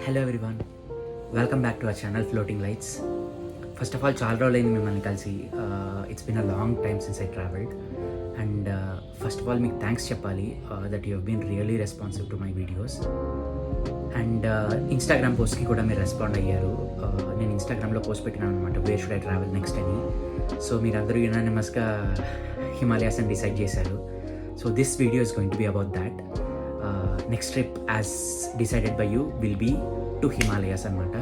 Hello everyone, welcome back to our channel floating lights. First of all చాలా రోజులైంది మిమ్మల్ని కలిసి. It's been a long time since I travelled and first of all మీకు thanks చెప్పాలి that you have been really responsive to my videos. And Instagram పోస్ట్కి కూడా మీరు respond అయ్యారు. నేను ఇన్స్టాగ్రామ్లో పోస్ట్ పెట్టినాను అనమాట, where should I travel next అని. సో మీరందరూ యునానిమస్గా హిమాలయాస్ అని డిసైడ్ చేశారు. So this video is going to be about that. Next trip as decided by you will be to Himalayas అనమాట.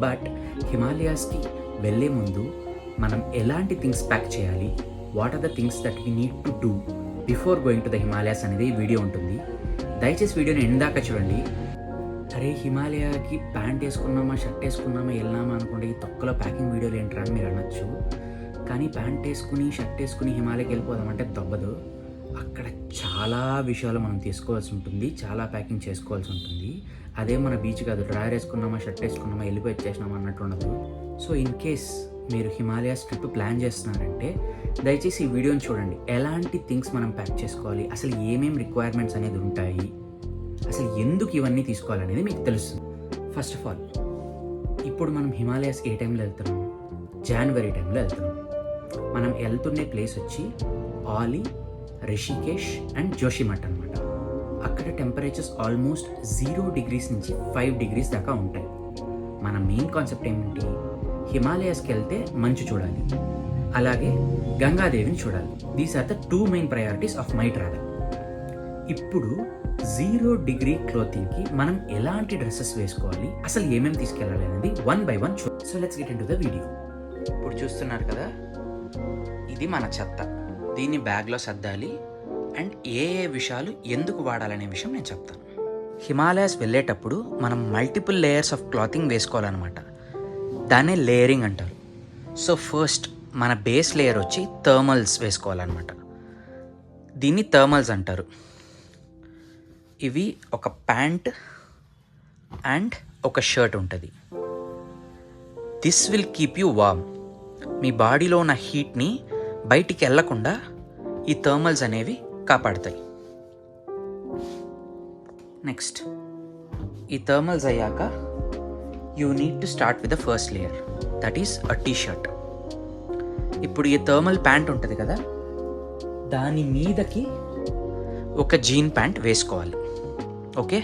బట్ హిమాలయాస్కి వెళ్ళే ముందు మనం ఎలాంటి థింగ్స్ ప్యాక్ చేయాలి, what are the things that we need to do before going to the Himalayas అనేది video ఉంటుంది. దయచేసి వీడియోని ఎందాక చూడండి. అరే హిమాలయాకి ప్యాంట్ వేసుకున్నామా, షర్ట్ వేసుకున్నామా, వెళ్ళామా అనుకుంటే ఈ తొక్కలో ప్యాకింగ్ వీడియోలు ఏంట్రా అని మీరు అనొచ్చు. కానీ ప్యాంట్ వేసుకుని షర్ట్ వేసుకుని హిమాలయకి వెళ్ళిపోదామంటే దొబ్బదు. అక్కడ చాలా విషయాలు మనం తీసుకోవాల్సి ఉంటుంది, చాలా ప్యాకింగ్ చేసుకోవాల్సి ఉంటుంది. అదే మన బీచ్ కాదు, డ్రాయర్ వేసుకున్నామా, షర్ట్ వేసుకున్నామా, వెళ్ళిపోయి వచ్చేసినామా అన్నట్టు ఉండదు. సో ఇన్ కేస్ మీరు హిమాలయాస్ ట్రిప్ ప్లాన్ చేస్తున్నారంటే దయచేసి ఈ వీడియోని చూడండి. ఎలాంటి థింగ్స్ మనం ప్యాక్ చేసుకోవాలి, అసలు ఏమేమి రిక్వైర్మెంట్స్ అనేది ఉంటాయి, అసలు ఎందుకు ఇవన్నీ తీసుకోవాలనేది మీకు తెలుస్తుంది. ఫస్ట్ ఆఫ్ ఆల్ ఇప్పుడు మనం హిమాలయాస్ ఏ టైంలో వెళ్తున్నాం? జనవరి టైంలో వెళ్తున్నాం. మనం వెళ్తుండే ప్లేస్ వచ్చి ఆలీ, రిషికేష్ అండ్ జోషిమఠ్ అనమాట. అక్కడ టెంపరేచర్స్ ఆల్మోస్ట్ 0 degrees నుంచి 5 degrees దాకా ఉంటాయి. మన మెయిన్ కాన్సెప్ట్ ఏమిటి? హిమాలయాస్కి వెళ్తే మంచు చూడాలి, అలాగే గంగాదేవిని చూడాలి. These are the 2 main priorities of my travel. ఇప్పుడు 0 degree క్లోతింగ్కి మనం ఎలాంటి డ్రెస్సెస్ వేసుకోవాలి, అసలు ఏమేమి తీసుకెళ్ళాలి అనేది 1 by 1 చూద్దాం. So let's get in to the video. ఇప్పుడు చూస్తున్నారు కదా, ఇది మన చెత్త. దీన్ని బ్యాగ్లో సర్దాలి అండ్ ఏ విషయాలు ఎందుకు వాడాలనే విషయం నేను చెప్తాను. హిమాలయాస్ వెళ్ళేటప్పుడు మనం మల్టిపుల్ లేయర్స్ ఆఫ్ క్లాతింగ్ వేసుకోవాలన్నమాట. దాన్నే లేయరింగ్ అంటారు. సో ఫస్ట్ మన బేస్ లేయర్ వచ్చి థర్మల్స్ వేసుకోవాలన్నమాట. దీన్ని థర్మల్స్ అంటారు. ఇవి ఒక ప్యాంట్ అండ్ ఒక షర్ట్ ఉంటుంది. This will keep you warm. మీ బాడీలో ఉన్న హీట్ని బయటికి వెళ్ళకుండా ఈ థర్మల్స్ అనేవి కాపాడుతాయి. నెక్స్ట్ ఈ థర్మల్స్ అయ్యాక you need to start with the first layer, that is a T shirt. ఇప్పుడు ఈ థర్మల్ ప్యాంట్ ఉంటుంది కదా, దాని మీదకి ఒక జీన్ ప్యాంట్ వేసుకోవాలి. Okay,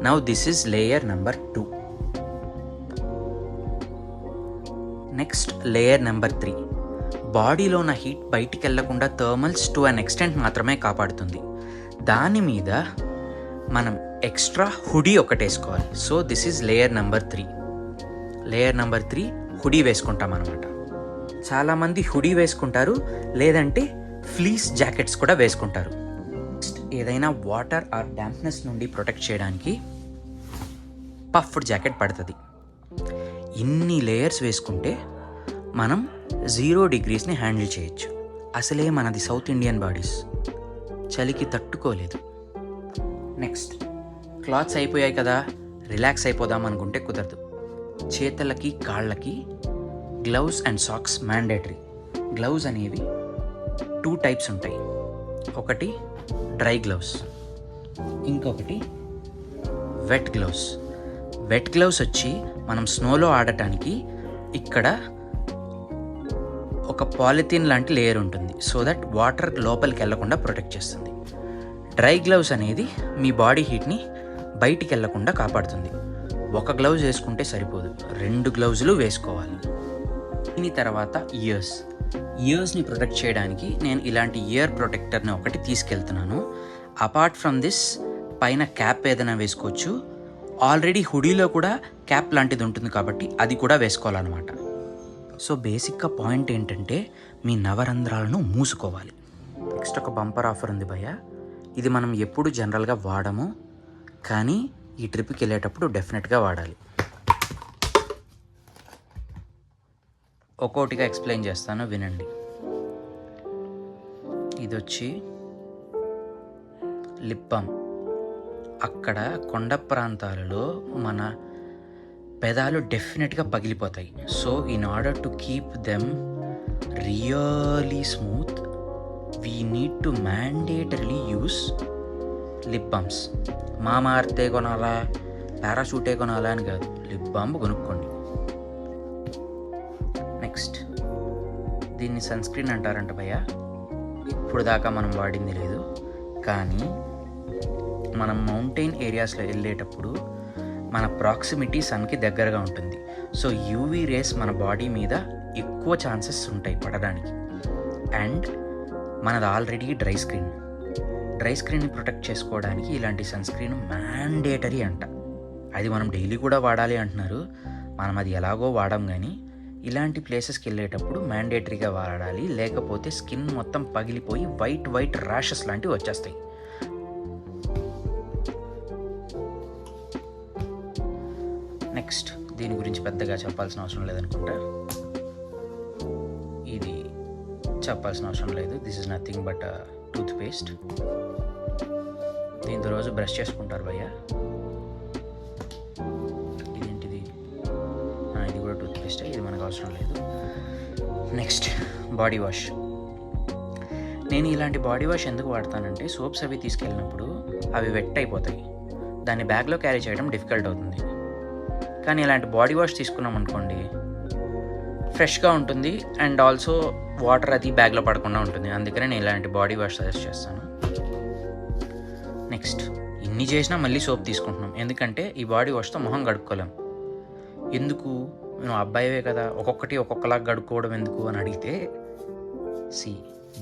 now this is layer number 2. Next layer number 3. బాడీలో ఉన్న హీట్ బయటికి వెళ్లకుండా థర్మల్స్ టు అన్ ఎక్స్టెంట్ మాత్రమే కాపాడుతుంది. దాని మీద మనం ఎక్స్ట్రా హుడీ ఒకటి వేసుకోవాలి. So this is layer number 3. Layer number 3 hoodie వేసుకుంటాం అనమాట. చాలామంది హుడీ వేసుకుంటారు, లేదంటే ఫ్లీస్ జాకెట్స్ కూడా వేసుకుంటారు. నెక్స్ట్ ఏదైనా వాటర్ ఆర్ డాంప్నెస్ నుండి ప్రొటెక్ట్ చేయడానికి పఫ్డ్ జాకెట్ పడుతుంది. ఇన్ని లేయర్స్ వేసుకుంటే మనం 0 degreesని హ్యాండిల్ చేయొచ్చు. అసలే మనది సౌత్ ఇండియన్ బాడీస్, చలికి తట్టుకోలేదు. నెక్స్ట్ క్లాత్స్ అయిపోయాయి కదా, రిలాక్స్ అయిపోదాం అనుకుంటే కుదరదు. చేతులకి కాళ్ళకి gloves and socks mandatory. Gloves అనేవి 2 types ఉంటాయి. ఒకటి డ్రై గ్లౌస్, ఇంకొకటి వెట్ గ్లౌస్. వెట్ గ్లౌస్ వచ్చి మనం స్నోలో ఆడటానికి ఇక్కడ ఒక పాలిథిన్ లాంటి లేయర్ ఉంటుంది, సో దట్ వాటర్ లోపలికి వెళ్లకుండా ప్రొటెక్ట్ చేస్తుంది. డ్రై గ్లౌస్ అనేది మీ బాడీ హీట్ని బయటికి వెళ్లకుండా కాపాడుతుంది. ఒక గ్లౌజ్ వేసుకుంటే సరిపోదు, 2 గ్లౌజులు వేసుకోవాలి. దీని తర్వాత ఇయర్స్ని ప్రొటెక్ట్ చేయడానికి నేను ఇలాంటి ఇయర్ ప్రొటెక్టర్ని ఒకటి తీసుకెళ్తున్నాను. అపార్ట్ ఫ్రమ్ దిస్ పైన క్యాప్ ఏదైనా వేసుకోవచ్చు. ఆల్రెడీ హుడీలో కూడా క్యాప్ లాంటిది ఉంటుంది కాబట్టి అది కూడా వేసుకోవాలన్నమాట. సో బేసిక్గా పాయింట్ ఏంటంటే మీ నవరంధ్రాలను మూసుకోవాలి. నెక్స్ట్ ఒక బంపర్ ఆఫర్ ఉంది భయ్య. ఇది మనం ఎప్పుడు జనరల్గా వాడము, కానీ ఈ ట్రిప్కి వెళ్ళేటప్పుడు డెఫినెట్గా వాడాలి. ఒక్కోటిగా ఎక్స్ప్లెయిన్ చేస్తాను, వినండి. ఇది వచ్చి లిప్ బామ్. అక్కడ కొండ ప్రాంతాలలో మన పెదాలు డెఫినెట్గా పగిలిపోతాయి. So in order to keep them really smooth we need to mandatorily use lip balms. మామా అర్తే కొనాలా, పారాషూటే కొనాలా అని కాదు, లిప్ బామ్ కొనుక్కోండి. నెక్స్ట్, దీన్ని సన్ స్క్రీన్ అంటారంట భయ్య. ఇప్పుడు దాకా మనం వాడింది లేదు, కానీ మనం మౌంటైన్ ఏరియాస్లో వెళ్ళేటప్పుడు మన ప్రాక్సిమిటీ సన్కి దగ్గరగా ఉంటుంది. సో యూవీ రేస్ మన బాడీ మీద ఎక్కువ ఛాన్సెస్ ఉంటాయి పడడానికి. అండ్ మనది ఆల్రెడీ డ్రై స్క్రీన్ని ప్రొటెక్ట్ చేసుకోవడానికి ఇలాంటి సన్ స్క్రీన్ మ్యాండేటరీ అంట. అది మనం డైలీ కూడా వాడాలి అంటున్నారు, మనం అది ఎలాగో వాడాం, కానీ ఇలాంటి ప్లేసెస్కి వెళ్ళేటప్పుడు మ్యాండేటరీగా వాడాలి, లేకపోతే స్కిన్ మొత్తం పగిలిపోయి వైట్ ర్యాషెస్ లాంటివి వచ్చేస్తాయి. నెక్స్ట్, దీని గురించి పెద్దగా చెప్పాల్సిన అవసరం లేదనుకుంటా. ఇది చెప్పాల్సిన అవసరం లేదు. This is nothing but toothpaste. దీంతో రోజు బ్రష్ చేసుకుంటారు భయ్య. ఇదేంటిది? ఇది కూడా టూత్ పేస్టే, ఇది మనకు అవసరం లేదు. Next, body wash. నేను ఇలాంటి బాడీ వాష్ ఎందుకు వాడతానంటే, సోప్స్ అవి తీసుకెళ్ళినప్పుడు అవి వెట్ అయిపోతాయి, దాన్ని బ్యాగ్లో క్యారీ చేయడం డిఫికల్ట్ అవుతుంది. కానీ ఇలాంటి బాడీ వాష్ తీసుకున్నాం అనుకోండి, ఫ్రెష్గా ఉంటుంది అండ్ ఆల్సో వాటర్ అది బ్యాగ్లో పడకుండా ఉంటుంది. అందుకనే నేను ఇలాంటి బాడీ వాష్ సజెస్ట్ చేస్తాను. నెక్స్ట్, ఇన్ని చేసినా మళ్ళీ సోప్ తీసుకుంటున్నాం, ఎందుకంటే ఈ బాడీ వాష్తో మొహం కడుక్కోలేం. ఎందుకు? నువ్వు అబ్బాయివే కదా, ఒక్కొక్కటి ఒక్కొక్కలాగా కడుక్కోవడం ఎందుకు అని అడిగితే,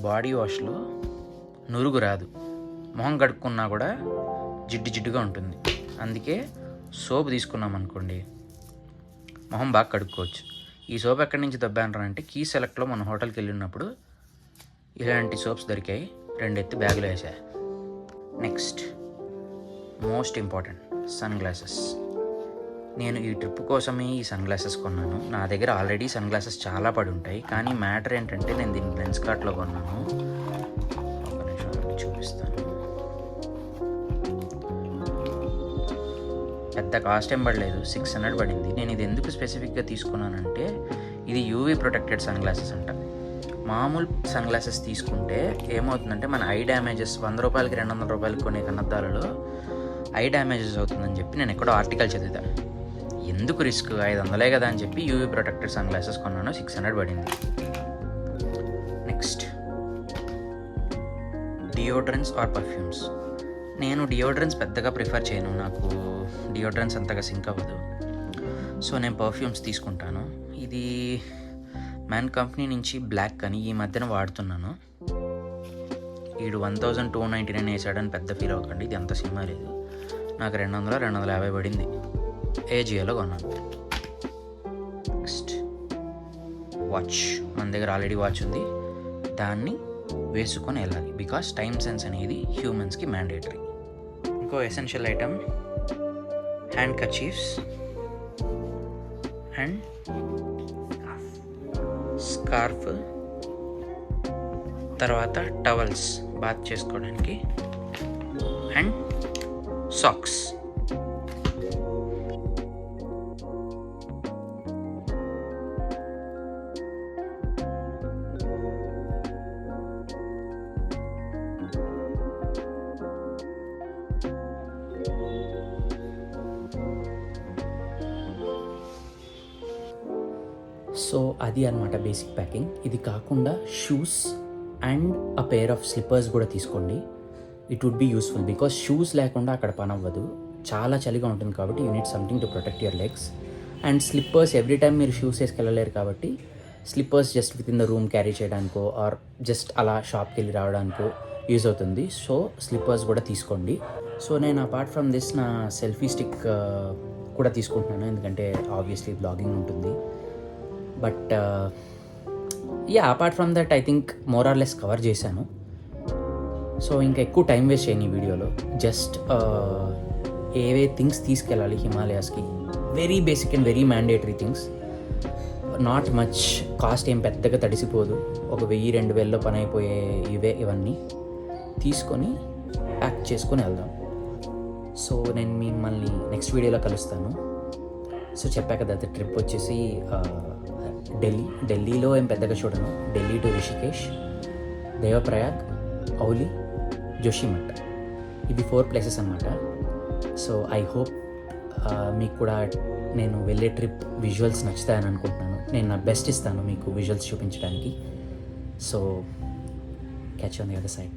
బాడీ వాష్లో నురుగు రాదు, మొహం కడుక్కున్నా కూడా జిడ్డుగా ఉంటుంది. అందుకే సోప్ తీసుకున్నాం అనుకోండి, మొహం బాగా కడుక్కోవచ్చు. ఈ సోప్ ఎక్కడి నుంచి దబ్బానంటే, కీ సెలెక్ట్లో మన హోటల్కి వెళ్ళినప్పుడు ఇలాంటి సోప్స్ దొరికాయి, 2 ఎత్తి బ్యాగులో వేసా. Next, most important, sunglasses. నేను ఈ ట్రిప్ కోసమే ఈ సన్ గ్లాసెస్ కొన్నాను. నా దగ్గర ఆల్రెడీ సన్ గ్లాసెస్ చాలా పడి ఉంటాయి, కానీ మ్యాటర్ ఏంటంటే నేను దీన్ని లెన్స్ కార్ట్లో కొన్నాను. ఒక నిమిషం చూపిస్తాను. పెద్ద కాస్ట్ ఏం పడలేదు, 600 పడింది. నేను ఇది ఎందుకు స్పెసిఫిక్గా తీసుకున్నానంటే, ఇది యూవీ ప్రొటెక్టెడ్ సన్ గ్లాసెస్ అంట. మామూలు సన్ గ్లాసెస్ తీసుకుంటే ఏమవుతుందంటే, మన ఐ డ్యామేజెస్ 100 రూపాయలకి 200 రూపాయలకి కొనే కన్నద్దాలలో ఐ డ్యామేజెస్ అవుతుందని చెప్పి నేను ఎక్కడో ఆర్టికల్ చదివాను. ఎందుకు రిస్క్, 500 కదా అని చెప్పి యూవీ ప్రొటెక్టెడ్ సన్ గ్లాసెస్ కొన్నాను, 600 పడింది. Next, deodorants or perfumes. నేను డియోడ్రెంట్స్ పెద్దగా ప్రిఫర్ చేయను, నాకు డియోడ్రెంట్స్ అంతగా సింక్ అవ్వదు. సో నేను పర్ఫ్యూమ్స్ తీసుకుంటాను. ఇది మ్యాన్ కంపెనీ నుంచి బ్లాక్ అని ఈ మధ్యన వాడుతున్నాను. వీడు 1299 వేసాడని పెద్ద ఫీల్ అవ్వకండి, ఇది అంత సినిమా లేదు. నాకు 200-250 పడింది, ఏజియోలో కొన్నాను. Next, watch. మన దగ్గర ఆల్రెడీ వాచ్ ఉంది, దాన్ని వేసుకొని వెళ్ళాలి, బికాస్ టైం సెన్స్ అనేది హ్యూమన్స్కి మ్యాండేటరీ. ఇంకో essential item, handkerchiefs and scarf, తర్వాత టవల్స్ బాత్ చేసుకోవడానికి, అండ్ సాక్స్. సో అది అన్నమాట బేసిక్ ప్యాకింగ్. ఇది కాకుండా shoes and a pair of slippers కూడా తీసుకోండి. It would be useful, because shoes లేకుండా అక్కడ పని అవ్వదు, చాలా చలిగా ఉంటుంది కాబట్టి you need something to protect your legs. And slippers, every time మీరు షూస్ వేసుకెళ్ళలేరు కాబట్టి slippers just within the room carry చేయడానికో ఆర్ జస్ట్ అలా షాప్కి వెళ్ళి రావడానికో యూజ్ అవుతుంది. సో స్లిప్పర్స్ కూడా తీసుకోండి. సో నేను అపార్ట్ ఫ్రమ్ దిస్ నా సెల్ఫీ స్టిక్ కూడా తీసుకుంటున్నాను, ఎందుకంటే ఆబ్వియస్లీ బ్లాగింగ్ ఉంటుంది. But apart from that I think more or less cover చేశాను. సో ఇంకా ఎక్కువ టైం వేస్ట్ చేయను ఈ వీడియోలో. జస్ట్ ఏవే థింగ్స్ తీసుకెళ్ళాలి హిమాలయాస్కి, very basic and very mandatory things, not much, cost ఏం పెద్దగా తడిసిపోదు, ఒక 1000-2000లో పని అయిపోయే ఇవన్నీ తీసుకొని ప్యాక్ చేసుకొని వెళ్దాం. సో నేను మిమ్మల్ని నెక్స్ట్ వీడియోలో కలుస్తాను. సో చెప్పా కదా, ట్రిప్ వచ్చేసి ఢిల్లీలో ఏం పెద్దగా చూడను. ఢిల్లీ టు రిషికేష్, దేవప్రయాగ్, ఔలి, జోషిమఠ్, ఇవి 4 ప్లేసెస్ అన్నమాట. సో ఐ హోప్ మీకు కూడా నేను వెళ్ళే ట్రిప్ విజువల్స్ నచ్చుతాయని అనుకుంటున్నాను. నేను నా బెస్ట్ ఇస్తాను మీకు విజువల్స్ చూపించడానికి. So catch on the other side.